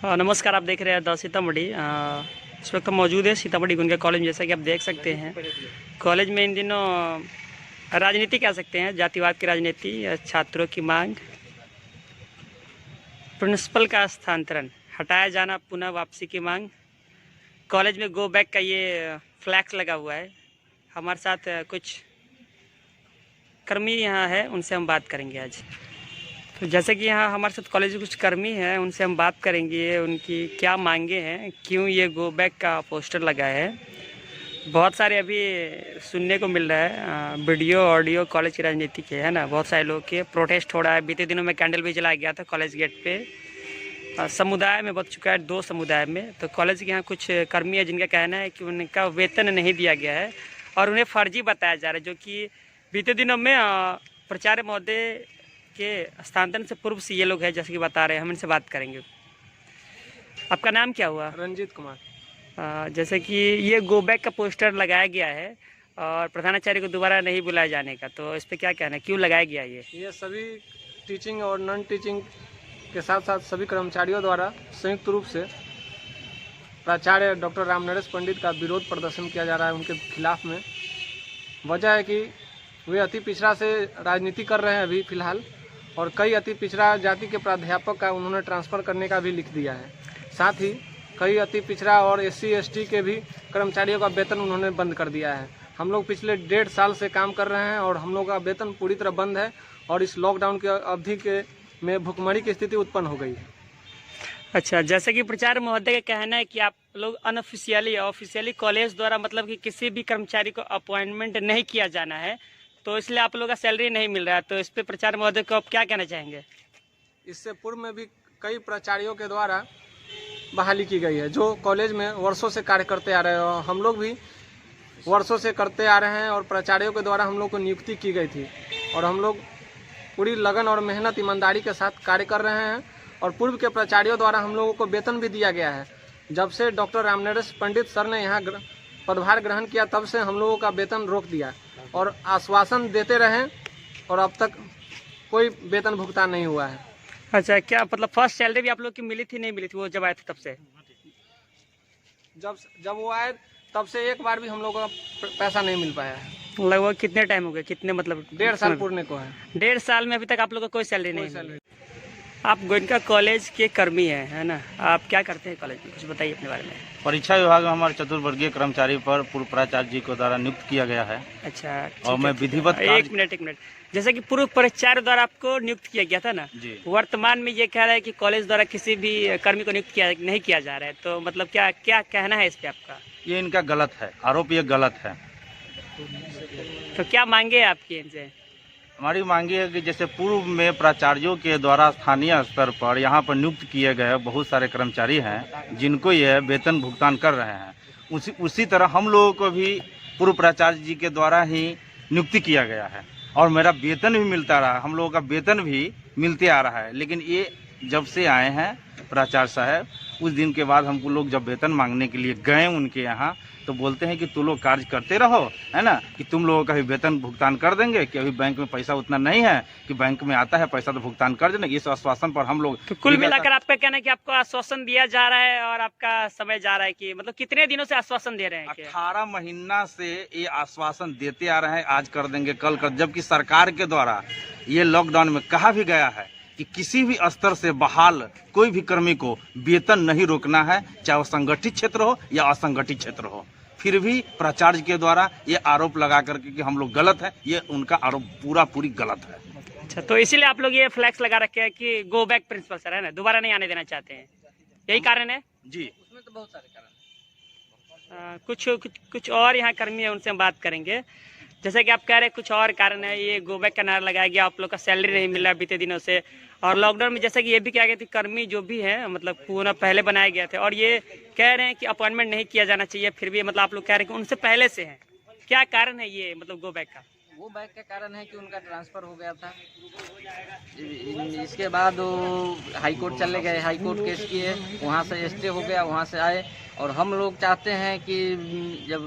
नमस्कार, आप देख रहे हैं द सीतामढ़ी। इस वक्त हम मौजूद है सीतामढ़ी गुनगा कॉलेज में। जैसा कि आप देख सकते हैं, कॉलेज में इन दिनों राजनीति कह सकते हैं, जातिवाद की राजनीति, छात्रों की मांग, प्रिंसिपल का स्थानांतरण, हटाया जाना, पुनः वापसी की मांग, कॉलेज में गो बैक का ये फ्लैक्स लगा हुआ है। हमारे साथ कुछ कर्मी यहाँ है, उनसे हम बात करेंगे आज। तो जैसे कि यहाँ हमारे साथ कॉलेज में कुछ कर्मी हैं, उनसे हम बात करेंगे, उनकी क्या मांगे हैं, क्यों ये गो बैक का पोस्टर लगा है। बहुत सारे अभी सुनने को मिल रहा है वीडियो ऑडियो कॉलेज की राजनीति के, है ना। बहुत सारे लोग के प्रोटेस्ट हो रहा है। बीते दिनों में कैंडल भी जलाया गया था कॉलेज गेट पे। समुदाय में बच चुका है, 2 समुदाय में। तो कॉलेज के यहाँ कुछ कर्मी है जिनका कहना है कि उनका वेतन नहीं दिया गया है और उन्हें फर्जी बताया जा रहा है, जो कि बीते दिनों में प्राचार्य महोदय के स्थानांतरण से पूर्व से ये लोग हैं, जैसे कि बता रहे हैं। हम इनसे बात करेंगे। आपका नाम क्या हुआ? रंजीत कुमार। जैसे कि ये गो बैक का पोस्टर लगाया गया है और प्रधानाचार्य को दोबारा नहीं बुलाए जाने का, तो इस पर क्या कहना है, क्यों लगाया गया ये सभी टीचिंग और नॉन टीचिंग के साथ साथ सभी कर्मचारियों द्वारा संयुक्त रूप से प्राचार्य डॉक्टर रामनरेश पंडित का विरोध प्रदर्शन किया जा रहा है उनके खिलाफ में। वजह है कि वे अति पिछड़ा से राजनीति कर रहे हैं अभी फिलहाल, और कई अति पिछड़ा जाति के प्राध्यापक का उन्होंने ट्रांसफ़र करने का भी लिख दिया है। साथ ही कई अति पिछड़ा और SC ST के भी कर्मचारियों का वेतन उन्होंने बंद कर दिया है। हम लोग पिछले 1.5 साल से काम कर रहे हैं और हम लोग का वेतन पूरी तरह बंद है, और इस लॉकडाउन की अवधि में भुखमरी की स्थिति उत्पन्न हो गई है। अच्छा, जैसे कि प्राचार्य महोदय का कहना है कि आप लोग ऑफिशियली कॉलेज द्वारा मतलब कि किसी भी कर्मचारी को अपॉइंटमेंट नहीं किया जाना है, तो इसलिए आप लोगों का सैलरी नहीं मिल रहा है। तो इस पर प्राचार्य महोदय को आप क्या कहना चाहेंगे? इससे पूर्व में भी कई प्राचार्यों के द्वारा बहाली की गई है, जो कॉलेज में वर्षों से कार्य करते आ रहे हैं, और हम लोग भी वर्षों से करते आ रहे हैं, और प्राचार्यों के द्वारा हम लोग को नियुक्ति की गई थी, और हम लोग पूरी लगन और मेहनत ईमानदारी के साथ कार्य कर रहे हैं, और पूर्व के प्राचार्यों द्वारा हम लोगों को वेतन भी दिया गया है। जब से डॉक्टर रामनरेश पंडित सर ने यहाँ पदभार ग्रहण किया, तब से हम लोगों का वेतन रोक दिया और आश्वासन देते रहे, और अब तक कोई वेतन भुगतान नहीं हुआ है। अच्छा, क्या मतलब फर्स्ट सैलरी भी आप लोग की मिली थी, नहीं मिली थी वो जब आए थे तब से? जब वो आए तब से एक बार भी हम लोगों का पैसा नहीं मिल पाया है। लगभग कितने टाइम हो गए, कितने मतलब? 1.5 साल पूर्णे को है। 1.5 साल में अभी तक आप लोग को कोई सैलरी नहीं? आप गोयनका कॉलेज के कर्मी हैं, है ना। आप क्या करते हैं कॉलेज में, कुछ बताइए अपने बारे में। परीक्षा विभाग में हमारे चतुर्वर्गीय कर्मचारी पर पूर्व प्राचार्य जी को द्वारा नियुक्त किया गया है। अच्छा, और मैं विधिवत एक मिनट, जैसे कि पूर्व प्राचार्य द्वारा आपको नियुक्त किया गया था ना जी। वर्तमान में ये कह रहा है कि कॉलेज द्वारा किसी भी कर्मी को नियुक्त नहीं किया जा रहा है, तो मतलब क्या क्या कहना है इस पे आपका? ये इनका गलत है, आरोप ये गलत है। तो क्या मांगे आपकी इनसे? हमारी मांगी है कि जैसे पूर्व में प्राचार्यों के द्वारा स्थानीय स्तर पर यहाँ पर नियुक्त किए गए बहुत सारे कर्मचारी हैं जिनको यह वेतन भुगतान कर रहे हैं, उसी तरह हम लोगों को भी पूर्व प्राचार्य जी के द्वारा ही नियुक्ति किया गया है, और मेरा वेतन भी मिलता रहा, हम लोगों का वेतन भी मिलते आ रहा है। लेकिन ये जब से आए हैं प्राचार्य साहब, उस दिन के बाद हमको लोग जब वेतन मांगने के लिए गए उनके यहाँ, तो बोलते हैं कि तुम लोग कार्य करते रहो, है ना, कि तुम लोगों का भी वेतन भुगतान कर देंगे, कि अभी बैंक में पैसा उतना नहीं है कि बैंक में आता है पैसा तो भुगतान कर देंगे। इस आश्वासन पर हम लोग तो कुल मिलाकर आपका कहना है कि आपको आश्वासन दिया जा रहा है और आपका समय जा रहा है, कि मतलब कितने दिनों से आश्वासन दे रहे हैं? 18 महीना से ये आश्वासन देते आ रहे हैं, आज कर देंगे कल कर, जबकि सरकार के द्वारा ये लॉकडाउन में कहा भी गया है कि किसी भी स्तर से बहाल कोई भी कर्मी को वेतन नहीं रोकना है, चाहे वो संगठित क्षेत्र हो या असंगठित क्षेत्र हो। फिर भी प्राचार्य के द्वारा ये आरोप लगा करके कि हम लोग गलत है, ये उनका आरोप पूरी गलत है। अच्छा, तो इसीलिए आप लोग ये फ्लैक्स लगा रखे हैं कि गो बैक प्रिंसिपल सर, है ना, दोबारा नहीं आने देना चाहते हैं, यही कारण है जी। उसमें तो बहुत सारे कारण कुछ और यहाँ कर्मी है, उनसे हम बात करेंगे। जैसे कि आप कह रहे हैं कुछ और कारण है, ये गो बैक का नारा लगाया गया, आप लोग का सैलरी नहीं मिल रहा बीते दिनों से, और लॉकडाउन में जैसे कि ये भी कहा गया था कर्मी जो भी है मतलब पूरा पहले बनाए गए थे, और ये कह रहे हैं कि अपॉइंटमेंट नहीं किया जाना चाहिए, फिर भी मतलब आप लोग कह रहे हैं कि उनसे पहले से हैं। क्या कारण है ये मतलब गो बैक का? वो बैक का कारण है कि उनका ट्रांसफ़र हो गया था। इसके बाद वो हाई कोर्ट चले गए, हाई कोर्ट केस किए, वहाँ से स्टे हो गया, वहाँ से आए। और हम लोग चाहते हैं कि जब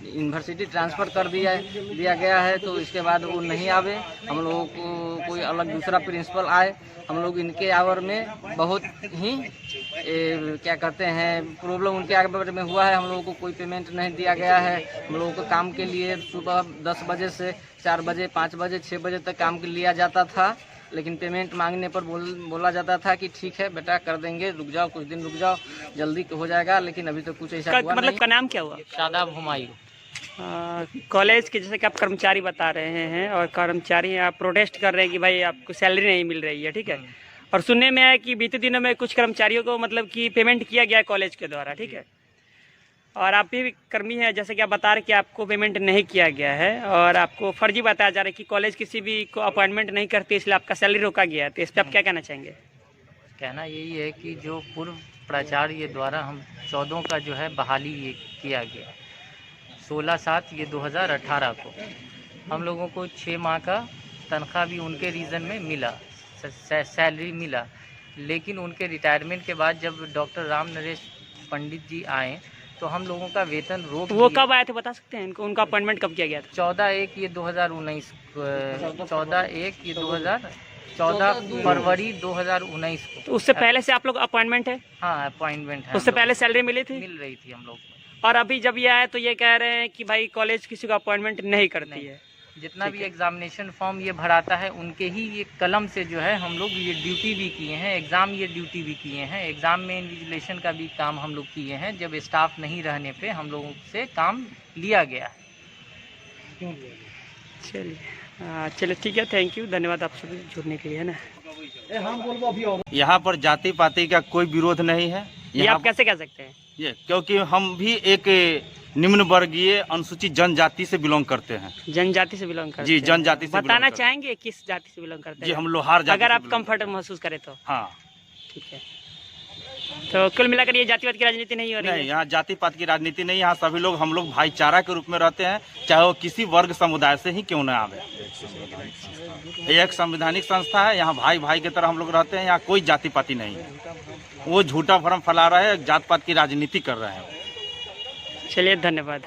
यूनिवर्सिटी ट्रांसफ़र कर दिया गया है तो इसके बाद वो नहीं आवे, हम लोगों को कोई अलग दूसरा प्रिंसिपल आए। हम लोग इनके आवर में बहुत ही क्या कहते हैं प्रॉब्लम उनके आवर में हुआ है। हम लोगों को कोई पेमेंट नहीं दिया गया है। हम लोगों को काम के लिए सुबह 10 बजे से 4 बजे, 5 बजे, 6 बजे तक काम के लिया जाता था, लेकिन पेमेंट मांगने पर बोला जाता था कि ठीक है बेटा कर देंगे, रुक जाओ, कुछ दिन रुक जाओ, जल्दी हो जाएगा। लेकिन अभी तक कुछ ऐसा हुआ मतलब नहीं। का नाम क्या हुआ? शादाब हुमायूं। कॉलेज के जैसे कि आप कर्मचारी बता रहे हैं और कर्मचारी आप प्रोटेस्ट कर रहे हैं कि भाई आपको सैलरी नहीं मिल रही है, ठीक है। और सुनने में आया कि बीते दिनों में कुछ कर्मचारियों को मतलब कि पेमेंट किया गया है कॉलेज के द्वारा, ठीक है। और आप भी कर्मी हैं, जैसे कि आप बता रहे कि आपको पेमेंट नहीं किया गया है और आपको फर्जी बताया जा रहा है कि कॉलेज किसी भी को अपॉइंटमेंट नहीं करती, इसलिए आपका सैलरी रोका गया है। तो इस पर आप क्या कहना चाहेंगे? कहना यही है कि जो पूर्व प्राचार्य द्वारा हम 14 का जो है बहाली ये किया गया 16/7 ये 2018 को, हम लोगों को 6 माह का तनख्वाह भी उनके रीज़न में मिला, सैलरी मिला। लेकिन उनके रिटायरमेंट के बाद जब डॉक्टर राम नरेश पंडित जी आए तो हम लोगों का वेतन रोक वो दिए। कब आए थे बता सकते हैं? इनको उनका अपॉइंटमेंट कब किया गया था? 14/1 ये 2019 14/1 ये 14 फरवरी 2019 को। तो उससे पहले से आप लोग अपॉइंटमेंट है? हाँ अपॉइंटमेंट है। उससे पहले सैलरी मिली थी? मिल रही थी हम लोग को। और अभी जब ये आए तो ये कह रहे हैं कि भाई कॉलेज किसी को अपॉइंटमेंट नहीं करती है। जितना भी एग्जामिनेशन फॉर्म ये भराता है उनके ही ये कलम से जो है हम लोग ये ड्यूटी भी किए हैं, एग्ज़ाम ये ड्यूटी भी किए हैं, एग्ज़ाम में इन्विजिलेशन का भी काम हम लोग किए हैं। जब स्टाफ नहीं रहने पे हम लोगों से काम लिया गया है। चलिए ठीक है, थैंक यू, धन्यवाद आप सभी जुड़ने के लिए, है ना। यहाँ पर जाति पाति का कोई विरोध नहीं है। ये यहाँ आप कैसे कह सकते हैं? ये क्योंकि हम भी एक निम्न वर्गीय अनुसूचित जनजाति से बिलोंग करते हैं। जनजाति से बिलोंग करते जी, हैं। जनजाति से बताना belong करते चाहेंगे किस जाति से बिलोंग करते हैं। जी, हैं? हम लोहार जाति अगर से आप belong कंफर्टेबल महसूस करें तो। हाँ, ठीक है। तो कुल मिलाकर ये जातिवाद की राजनीति नहीं हो रही नहीं, है? यहाँ जाति पात की राजनीति नहीं। यहाँ सभी लोग हम लोग भाईचारा के रूप में रहते हैं, चाहे वो किसी वर्ग समुदाय से ही क्यों न आवे। ये एक संवैधानिक संस्था है, यहाँ भाई भाई की तरह हम लोग रहते हैं। यहाँ कोई जाति पाति नहीं है। वो झूठा भ्रम फैला रहे हैं, जात पात की राजनीति कर रहे हैं। चलिए, धन्यवाद।